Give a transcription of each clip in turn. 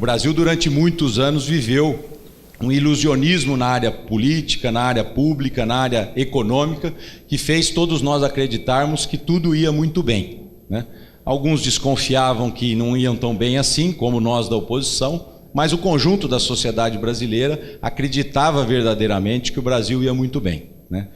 Brasil, durante muitos anos, viveu um ilusionismo na área política, na área pública, na área econômica, que fez todos nós acreditarmos que tudo ia muito bem, né? Alguns desconfiavam que não iam tão bem assim, como nós da oposição, mas o conjunto da sociedade brasileira acreditava verdadeiramente que o Brasil ia muito bem, né?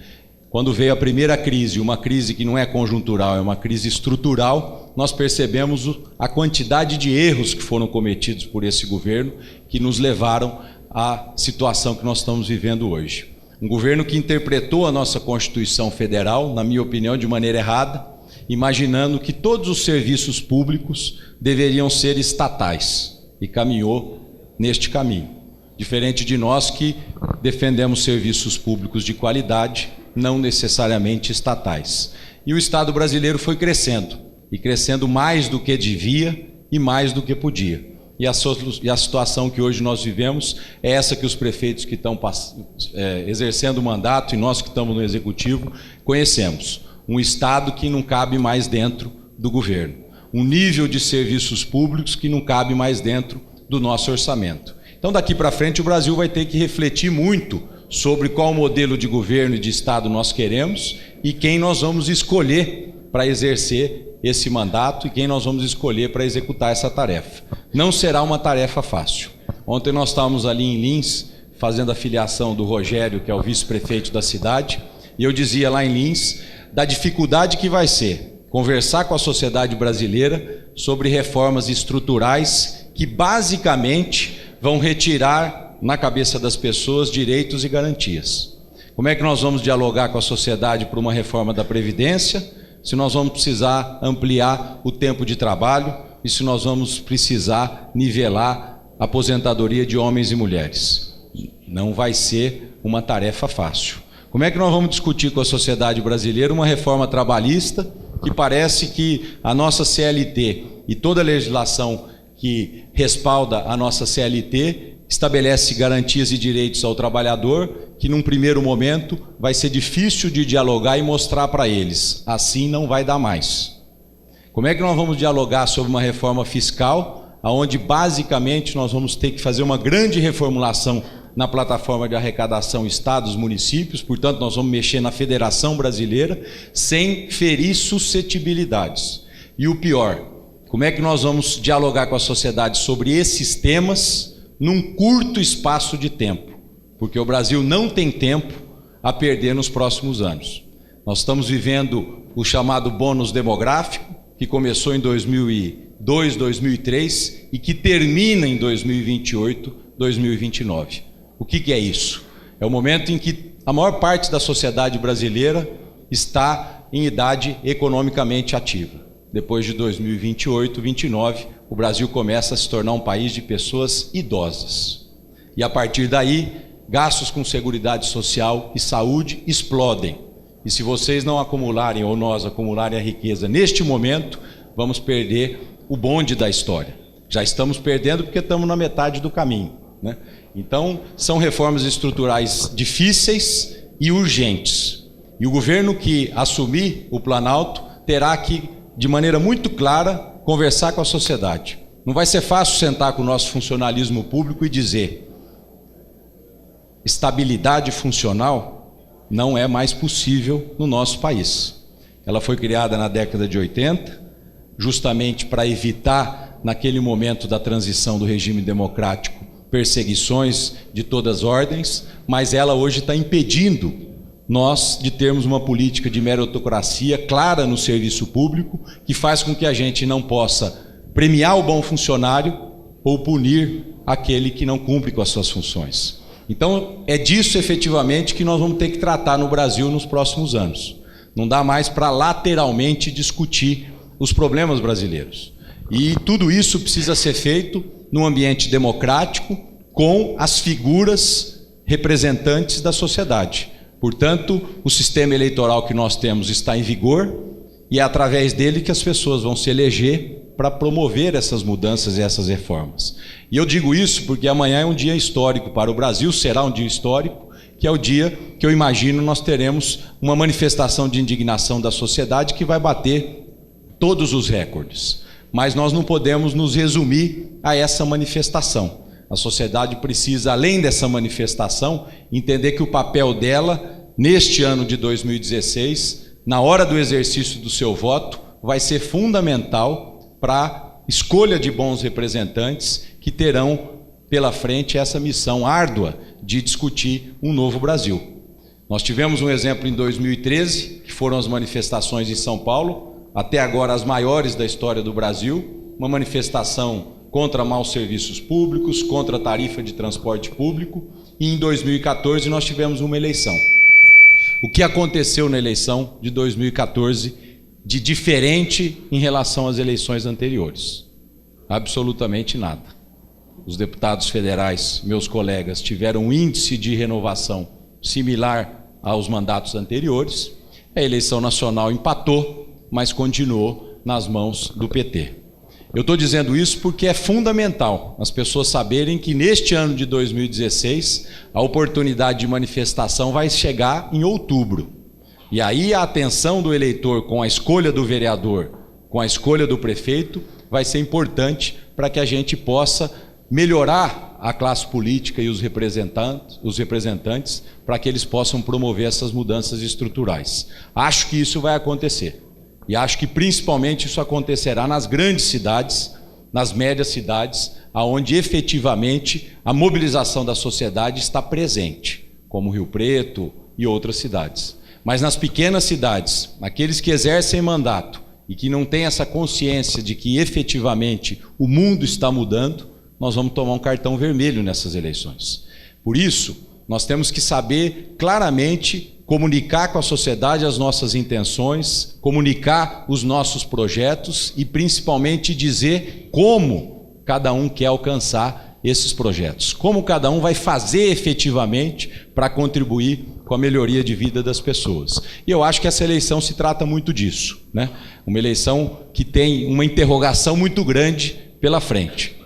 Quando veio a primeira crise, uma crise que não é conjuntural, é uma crise estrutural, nós percebemos a quantidade de erros que foram cometidos por esse governo, que nos levaram à situação que nós estamos vivendo hoje. Um governo que interpretou a nossa Constituição Federal, na minha opinião, de maneira errada, imaginando que todos os serviços públicos deveriam ser estatais, e caminhou neste caminho. Diferente de nós que defendemos serviços públicos de qualidade, não necessariamente estatais. E o Estado brasileiro foi crescendo, e crescendo mais do que devia e mais do que podia. E a situação que hoje nós vivemos é essa que os prefeitos que estão exercendo o mandato e nós que estamos no Executivo conhecemos. Um Estado que não cabe mais dentro do governo. Um nível de serviços públicos que não cabe mais dentro do nosso orçamento. Então, daqui para frente, o Brasil vai ter que refletir muito sobre qual modelo de governo e de Estado nós queremos e quem nós vamos escolher para exercer esse mandato e quem nós vamos escolher para executar essa tarefa. Não será uma tarefa fácil. Ontem nós estávamos ali em Lins, fazendo a filiação do Rogério, que é o vice-prefeito da cidade, e eu dizia lá em Lins da dificuldade que vai ser conversar com a sociedade brasileira sobre reformas estruturais que basicamente vão retirar na cabeça das pessoas direitos e garantias. Como é que nós vamos dialogar com a sociedade para uma reforma da Previdência, se nós vamos precisar ampliar o tempo de trabalho e se nós vamos precisar nivelar a aposentadoria de homens e mulheres? Não vai ser uma tarefa fácil. Como é que nós vamos discutir com a sociedade brasileira uma reforma trabalhista que parece que a nossa CLT e toda a legislação que respalda a nossa CLT estabelece garantias e direitos ao trabalhador que num primeiro momento vai ser difícil de dialogar e mostrar para eles. Assim não vai dar mais. Como é que nós vamos dialogar sobre uma reforma fiscal, onde basicamente nós vamos ter que fazer uma grande reformulação na plataforma de arrecadação estados, municípios, portanto nós vamos mexer na Federação Brasileira sem ferir suscetibilidades. E o pior, como é que nós vamos dialogar com a sociedade sobre esses temas num curto espaço de tempo? Porque o Brasil não tem tempo a perder nos próximos anos. Nós estamos vivendo o chamado bônus demográfico, que começou em 2002, 2003 e que termina em 2028, 2029. O que é isso? É o momento em que a maior parte da sociedade brasileira está em idade economicamente ativa. Depois de 2028, 2029, o Brasil começa a se tornar um país de pessoas idosas. E a partir daí, gastos com seguridade social e saúde explodem. E se vocês não acumularem, ou nós acumularem a riqueza neste momento, vamos perder o bonde da história. Já estamos perdendo porque estamos na metade do caminho, né? Então, são reformas estruturais difíceis e urgentes. E o governo que assumir o Planalto terá que, de maneira muito clara, conversar com a sociedade. Não vai ser fácil sentar com o nosso funcionalismo público e dizer: estabilidade funcional não é mais possível no nosso país. Ela foi criada na década de 80, justamente para evitar, naquele momento da transição do regime democrático, perseguições de todas as ordens, mas ela hoje está impedindo nós de termos uma política de meritocracia clara no serviço público, que faz com que a gente não possa premiar o bom funcionário ou punir aquele que não cumpre com as suas funções. Então, é disso efetivamente que nós vamos ter que tratar no Brasil nos próximos anos. Não dá mais para lateralmente discutir os problemas brasileiros. E tudo isso precisa ser feito num ambiente democrático, com as figuras representantes da sociedade. Portanto, o sistema eleitoral que nós temos está em vigor e é através dele que as pessoas vão se eleger para promover essas mudanças e essas reformas. E eu digo isso porque amanhã é um dia histórico para o Brasil, será um dia histórico, que é o dia que eu imagino nós teremos uma manifestação de indignação da sociedade que vai bater todos os recordes. mas nós não podemos nos resumir a essa manifestação. A sociedade precisa, além dessa manifestação, entender que o papel dela, neste ano de 2016, na hora do exercício do seu voto, vai ser fundamental para a escolha de bons representantes que terão pela frente essa missão árdua de discutir um novo Brasil. Nós tivemos um exemplo em 2013, que foram as manifestações em São Paulo, até agora as maiores da história do Brasil, uma manifestação contra maus serviços públicos, contra a tarifa de transporte público, e em 2014 nós tivemos uma eleição. O que aconteceu na eleição de 2014 de diferente em relação às eleições anteriores? Absolutamente nada. Os deputados federais, meus colegas, tiveram um índice de renovação similar aos mandatos anteriores. A eleição nacional empatou, mas continuou nas mãos do PT. Eu estou dizendo isso porque é fundamental as pessoas saberem que neste ano de 2016 a oportunidade de manifestação vai chegar em outubro. E aí a atenção do eleitor com a escolha do vereador, com a escolha do prefeito, vai ser importante para que a gente possa melhorar a classe política e os representantes para que eles possam promover essas mudanças estruturais. Acho que isso vai acontecer. E acho que principalmente isso acontecerá nas grandes cidades, nas médias cidades, onde efetivamente a mobilização da sociedade está presente, como Rio Preto e outras cidades. Mas nas pequenas cidades, aqueles que exercem mandato e que não têm essa consciência de que efetivamente o mundo está mudando, nós vamos tomar um cartão vermelho nessas eleições. Por isso, nós temos que saber claramente comunicar com a sociedade as nossas intenções, comunicar os nossos projetos e principalmente dizer como cada um quer alcançar esses projetos, como cada um vai fazer efetivamente para contribuir com a melhoria de vida das pessoas. E eu acho que essa eleição se trata muito disso, né? Uma eleição que tem uma interrogação muito grande pela frente.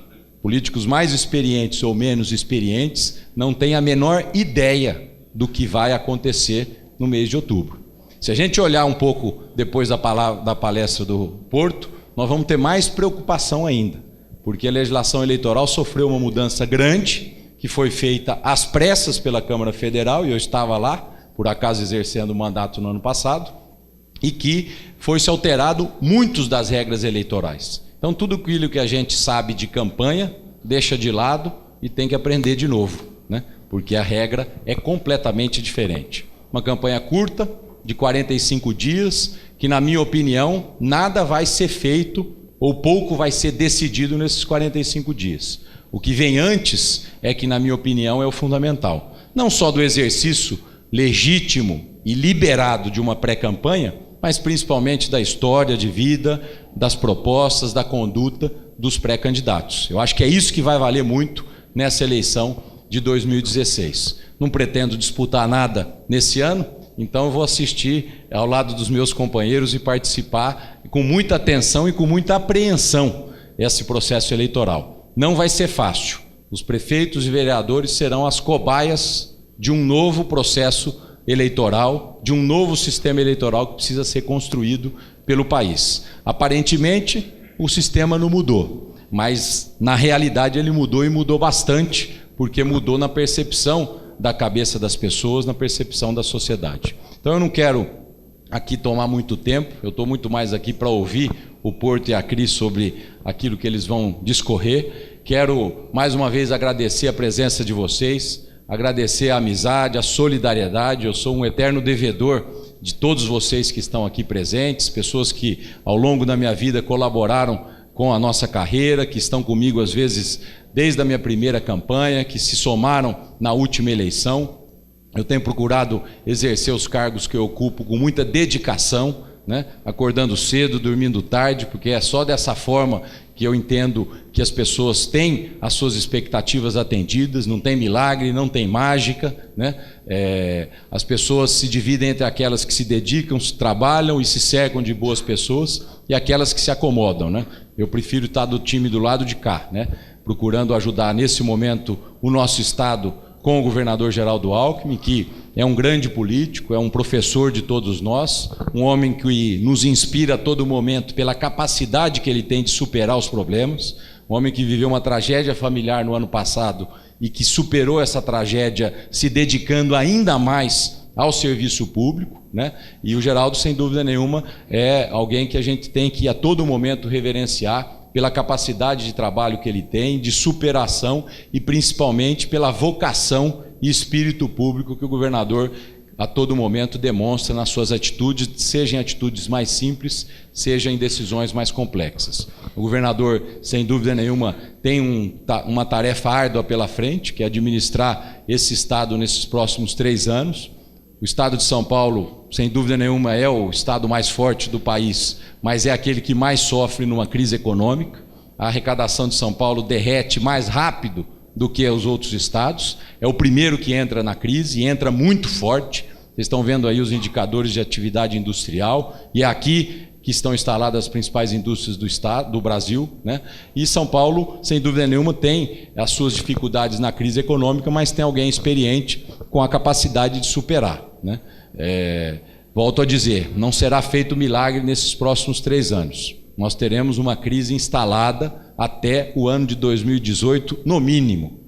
Políticos mais experientes ou menos experientes não têm a menor ideia do que vai acontecer no mês de outubro. Se a gente olhar um pouco depois da palestra do Porto, nós vamos ter mais preocupação ainda, porque a legislação eleitoral sofreu uma mudança grande, que foi feita às pressas pela Câmara Federal, e eu estava lá, por acaso exercendo o mandato no ano passado, e que foi-se alterado muitas das regras eleitorais. Então tudo aquilo que a gente sabe de campanha, deixa de lado e tem que aprender de novo, né? Porque a regra é completamente diferente. Uma campanha curta, de 45 dias, que na minha opinião, nada vai ser feito ou pouco vai ser decidido nesses 45 dias. O que vem antes é que, na minha opinião, é o fundamental. Não só do exercício legítimo e liberado de uma pré-campanha, mas principalmente da história de vida, das propostas, da conduta dos pré-candidatos. Eu acho que é isso que vai valer muito nessa eleição de 2016. Não pretendo disputar nada nesse ano, então eu vou assistir ao lado dos meus companheiros e participar com muita atenção e com muita apreensão esse processo eleitoral. Não vai ser fácil. Os prefeitos e vereadores serão as cobaias de um novo processo eleitoral, de um novo sistema eleitoral que precisa ser construído pelo país. Aparentemente, o sistema não mudou, mas na realidade ele mudou e mudou bastante, porque mudou na percepção da cabeça das pessoas, na percepção da sociedade. Então eu não quero aqui tomar muito tempo, eu estou muito mais aqui para ouvir o Porto e a Cris sobre aquilo que eles vão discorrer. Quero mais uma vez agradecer a presença de vocês, agradecer a amizade, a solidariedade. Eu sou um eterno devedor de todos vocês que estão aqui presentes, pessoas que ao longo da minha vida colaboraram com a nossa carreira, que estão comigo às vezes desde a minha primeira campanha, que se somaram na última eleição. Eu tenho procurado exercer os cargos que eu ocupo com muita dedicação, né? Acordando cedo, dormindo tarde, porque é só dessa forma que eu entendo que as pessoas têm as suas expectativas atendidas. Não tem milagre, não tem mágica, né? As pessoas se dividem entre aquelas que se dedicam, se trabalham e se cercam de boas pessoas, e aquelas que se acomodam, né? Eu prefiro estar do time do lado de cá, né? Procurando ajudar nesse momento o nosso estado com o governador Geraldo Alckmin, que é um grande político, é um professor de todos nós, um homem que nos inspira a todo momento pela capacidade que ele tem de superar os problemas, um homem que viveu uma tragédia familiar no ano passado e que superou essa tragédia se dedicando ainda mais ao serviço público, né? E o Geraldo, sem dúvida nenhuma, é alguém que a gente tem que a todo momento reverenciar pela capacidade de trabalho que ele tem, de superação e principalmente pela vocação e espírito público que o governador a todo momento demonstra nas suas atitudes, seja em atitudes mais simples, seja em decisões mais complexas. O governador, sem dúvida nenhuma, tem uma tarefa árdua pela frente, que é administrar esse estado nesses próximos 3 anos. O estado de São Paulo, sem dúvida nenhuma, é o estado mais forte do país, mas é aquele que mais sofre numa crise econômica. A arrecadação de São Paulo derrete mais rápido do que os outros estados. É o primeiro que entra na crise e entra muito forte. Vocês estão vendo aí os indicadores de atividade industrial, e é aqui que estão instaladas as principais indústrias do estado, do Brasil, né? E São Paulo, sem dúvida nenhuma, tem as suas dificuldades na crise econômica, mas tem alguém experiente com a capacidade de superar, né? Volto a dizer, não será feito milagre nesses próximos 3 anos. Nós teremos uma crise instalada até o ano de 2018, no mínimo.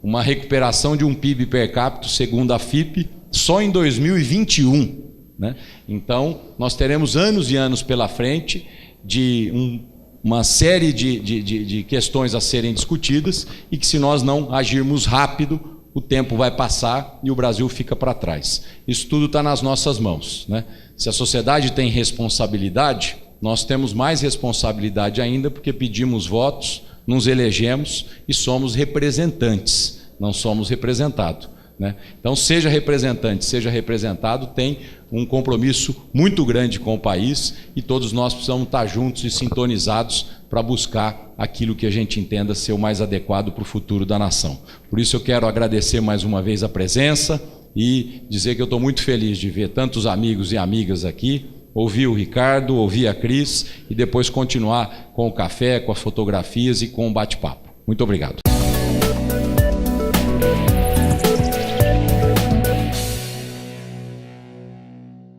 Uma recuperação de um PIB per capita, segundo a FIPE, só em 2021. Né? Então, nós teremos anos e anos pela frente de uma série de questões a serem discutidas e que, se nós não agirmos rápido, o tempo vai passar e o Brasil fica para trás. Isso tudo está nas nossas mãos, né? Se a sociedade tem responsabilidade, nós temos mais responsabilidade ainda, porque pedimos votos, nos elegemos e somos representantes, não somos representados. Né? Então, seja representante, seja representado, tem um compromisso muito grande com o país e todos nós precisamos estar juntos e sintonizados para buscar aquilo que a gente entenda ser o mais adequado para o futuro da nação. Por isso eu quero agradecer mais uma vez a presença e dizer que eu estou muito feliz de ver tantos amigos e amigas aqui, ouvir o Ricardo, ouvir a Cris e depois continuar com o café, com as fotografias e com o bate-papo. Muito obrigado.